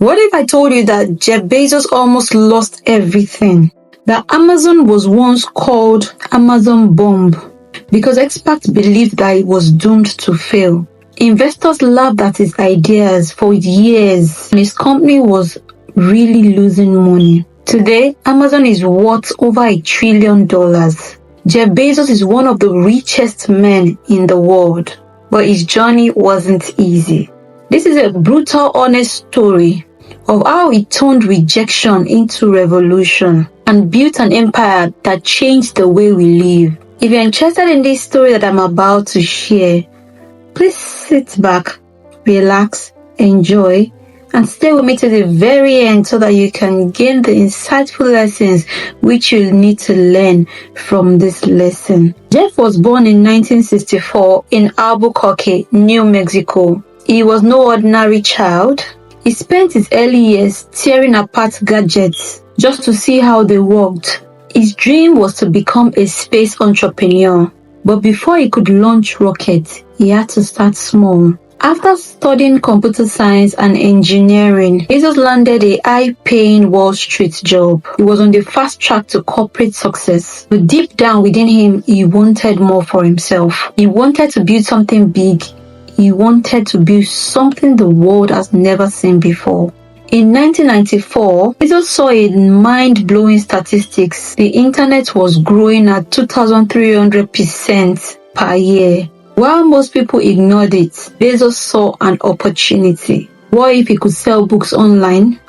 What if I told you that Jeff Bezos almost lost everything? That Amazon was once called Amazon bomb because experts believed that it was doomed to fail. Investors laughed at his ideas for years and his company was really losing money. Today, Amazon is worth over $1 trillion. Jeff Bezos is one of the richest men in the world, but his journey wasn't easy. This is a brutal, honest story of how he turned rejection into revolution and built an empire that changed the way we live. If you're interested in this story that I'm about to share, please sit back, relax, enjoy, and stay with me to the very end so that you can gain the insightful lessons which you'll need to learn from this lesson. Jeff was born in 1964 in Albuquerque, New Mexico. He was no ordinary child. He spent his early years tearing apart gadgets just to see how they worked. His dream was to become a space entrepreneur, but before he could launch rockets, he had to start small. After studying computer science and engineering, Bezos landed a high-paying Wall Street job. He was on the fast track to corporate success, but deep down within him, he wanted more for himself. He wanted to build something big. He wanted to build something the world has never seen before. In 1994, Bezos saw a mind-blowing statistics. The internet was growing at 2,300% per year. While most people ignored it, Bezos saw an opportunity. What if he could sell books online?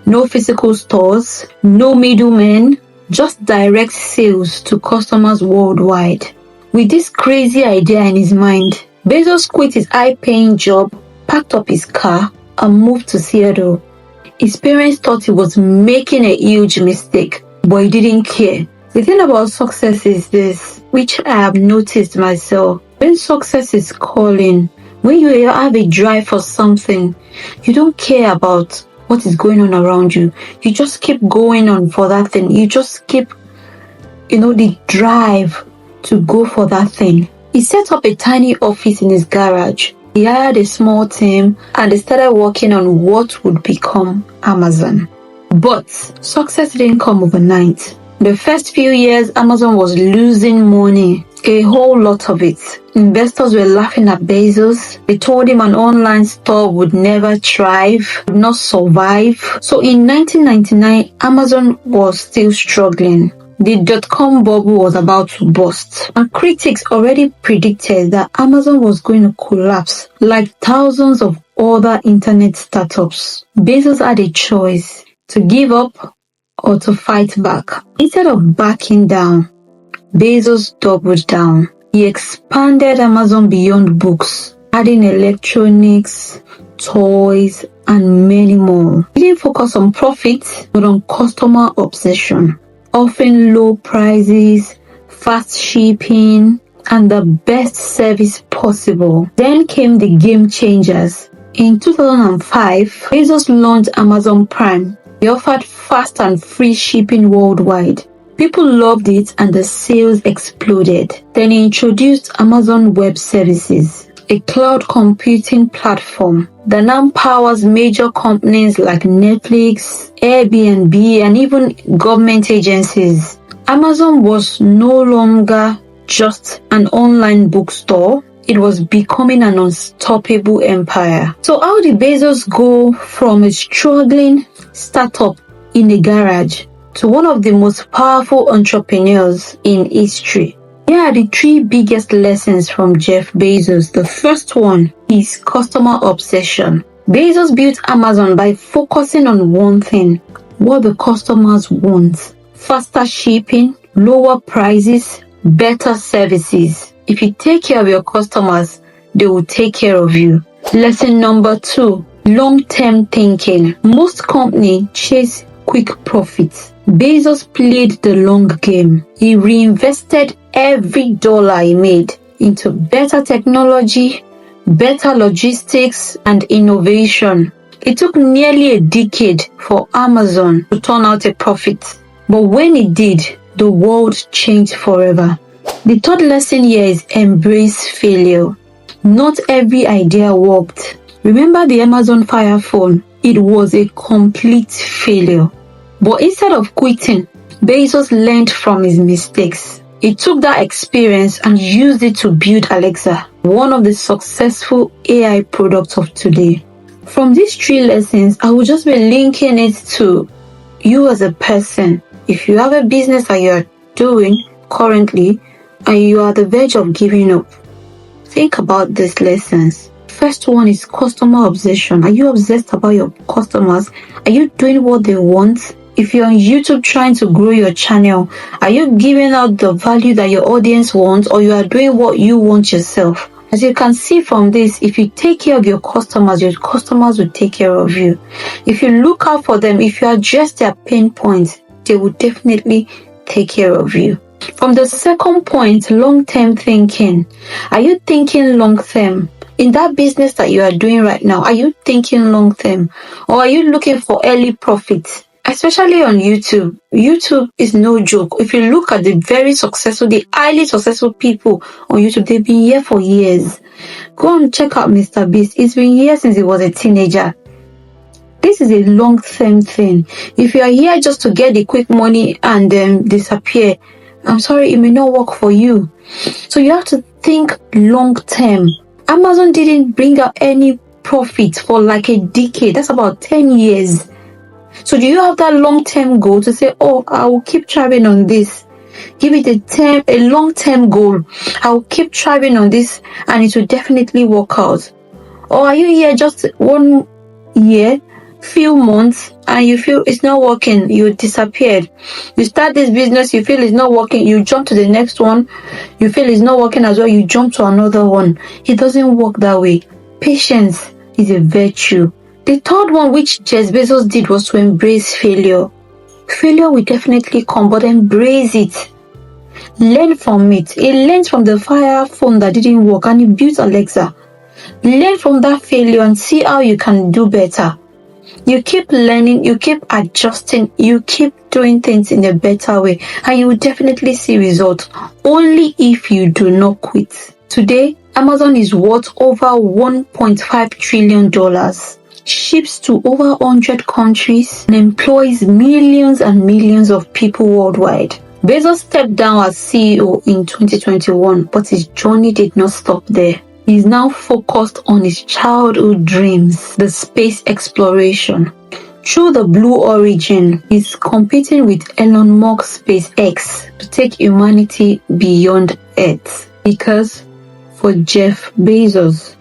No physical stores, no middlemen, just direct sales to customers worldwide. With this crazy idea in his mind, Bezos quit his high-paying job, packed up his car, and moved to Seattle. His parents thought he was making a huge mistake, but he didn't care. The thing about success is this, which I have noticed myself. When success is calling, when you have a drive for something, you don't care about what is going on around you. You just keep going on for that thing. You just keep, the drive to go for that thing. He set up a tiny office in his garage. He hired a small team and they started working on what would become Amazon. But success didn't come overnight. The first few years, Amazon was losing money, a whole lot of it. Investors were laughing at Bezos. They told him an online store would never thrive, would not survive. So in 1999, Amazon was still struggling. The dot-com bubble was about to burst, and critics already predicted that Amazon was going to collapse like thousands of other internet startups. Bezos had a choice to give up or to fight back. Instead of backing down, Bezos doubled down. He expanded Amazon beyond books, adding electronics, toys, and many more. He didn't focus on profit, but on customer obsession, offering low prices, fast shipping, and the best service possible. Then came the game changers. In 2005, Bezos launched Amazon Prime. He offered fast and free shipping worldwide. People loved it and the sales exploded. Then he introduced Amazon Web Services, a cloud computing platform that now powers major companies like Netflix, Airbnb, and even government agencies. Amazon was no longer just an online bookstore. It was becoming an unstoppable empire. So how did Bezos go from a struggling startup in a garage to one of the most powerful entrepreneurs in history? Here are the 3 biggest lessons from Jeff Bezos. The first one is customer obsession. Bezos built Amazon by focusing on one thing, what the customers want: faster shipping, lower prices, better services. If you take care of your customers, they will take care of you. Lesson number 2, long-term thinking. Most companies chase quick profits. Bezos played the long game. He reinvested every dollar he made into better technology, better logistics, and innovation. It took nearly a decade for Amazon to turn out a profit. But when it did, the world changed forever. The third lesson here is embrace failure. Not every idea worked. Remember the Amazon Fire phone? It was a complete failure. But instead of quitting, Bezos learned from his mistakes. He took that experience and used it to build Alexa, one of the successful AI products of today. From these 3 lessons, I will just be linking it to you as a person. If you have a business that you are doing currently and you are at the verge of giving up, think about these lessons. First one is customer obsession. Are you obsessed about your customers? Are you doing what they want? If you're on YouTube trying to grow your channel, are you giving out the value that your audience wants, or you are doing what you want yourself? As you can see from this, if you take care of your customers will take care of you. If you look out for them, if you address their pain points, they will definitely take care of you. From the second point, long-term thinking. Are you thinking long-term? In that business that you are doing right now, are you thinking long-term? Or are you looking for early profits? Especially on YouTube. YouTube is no joke. If you look at the highly successful people on YouTube, they've been here for years. Go and check out Mr. Beast. It's been here since he was a teenager. This is a long-term thing. If you are here just to get the quick money and then disappear, I'm sorry, it may not work for you. So you have to think long-term. Amazon didn't bring out any profit for like a decade. That's about 10 years. So do you have that long-term goal to say, oh, I will keep trying on this? Give it a long-term goal. I will keep trying on this and it will definitely work out. Or are you here just 1 year, few months, and you feel it's not working, you disappeared. You start this business, you feel it's not working, you jump to the next one. You feel it's not working as well, you jump to another one. It doesn't work that way. Patience is a virtue. The third one, which Jeff Bezos did, was to embrace failure. Failure will definitely come, but embrace it. Learn from it. He learned from the Fire phone that didn't work and he built Alexa. Learn from that failure and see how you can do better. You keep learning, you keep adjusting, you keep doing things in a better way, and you will definitely see results, only if you do not quit. Today, Amazon is worth over $1.5 trillion. Ships to over 100 countries and employs millions and millions of people worldwide. Bezos stepped down as CEO in 2021, but his journey did not stop there. He's now focused on his childhood dreams, the space exploration. Through the Blue Origin, he's competing with Elon Musk's SpaceX to take humanity beyond Earth. Because for Jeff Bezos,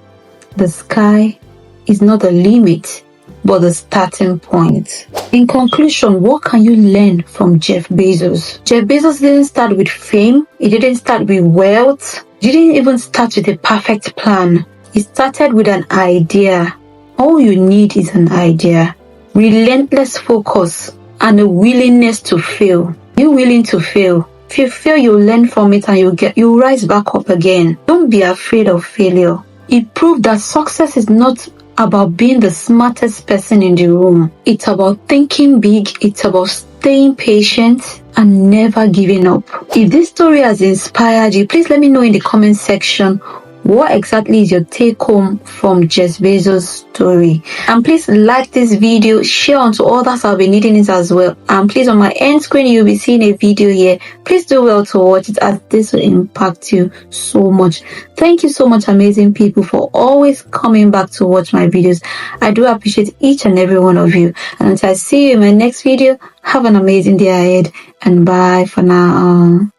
the sky is not the limit, but the starting point. In conclusion, what can you learn from Jeff Bezos? Jeff Bezos didn't start with fame. He didn't start with wealth. He didn't even start with a perfect plan. He started with an idea. All you need is an idea, relentless focus, and a willingness to fail. You're willing to fail. If you fail, you learn from it and you rise back up again. Don't be afraid of failure. It proved that success is not about being the smartest person in the room. It's about thinking big. It's about staying patient and never giving up. If this story has inspired you, please let me know in the comment section what exactly is your take home from Jeff Bezos' story. And please like this video, share on to others that will be needing it as well. And please, on my end screen, you'll be seeing a video here. Please do well to watch it, as this will impact you so much. Thank you so much, amazing people, for always coming back to watch my videos. I do appreciate each and every one of you. And until I see you in my next video, have an amazing day ahead, and bye for now.